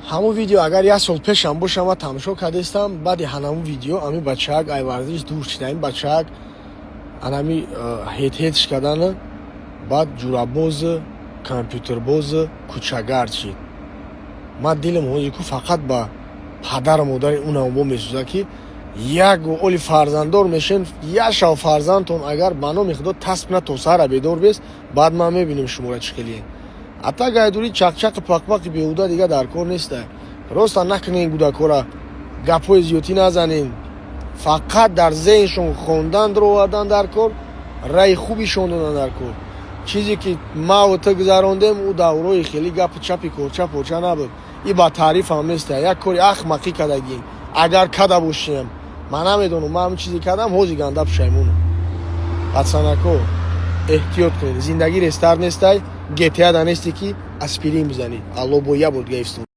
ҳамун видео агар як сол пешам бошам ва тамошо кардестам баъди ҳанамун видео ами бачаак ай варзиш дур шида ин бачаак анами ҳет шикадана баъд ҷурабоз компютербоз кӯчагар шид. ман дилам ҳозир ку фақат ба падару модари унамбо месӯзад ки як оли фарзанддор мешен як шав фарзандтон агар ба номи худо таспна то сара бедор бест баъд ман мебинем шуморо чӣ хелие. ҳатта гайдури чақчақи пақпақи беҳуда дига дар кор неста. роста накунен гудакора гапҳои зиёдӣ назанен. фақат дар зеҳншон хонданро овардан дар кор, раи хубишон додан дар кор. чизе ки ма ва ту гузарондем ӯ даврои хеле гапи чапи корча порча набуд. и ба таърифам неста. як кори ахмақӣ кардагем. агар када бошем ман намедонам ман ҳамин чизе кардам ҳозир ганда пушаймонам. пацанако эҳтиёт кунед. зиндагӣ рестарт нестай. гта да несте ки аспирин бизанед. алло бо я буд гайфстон.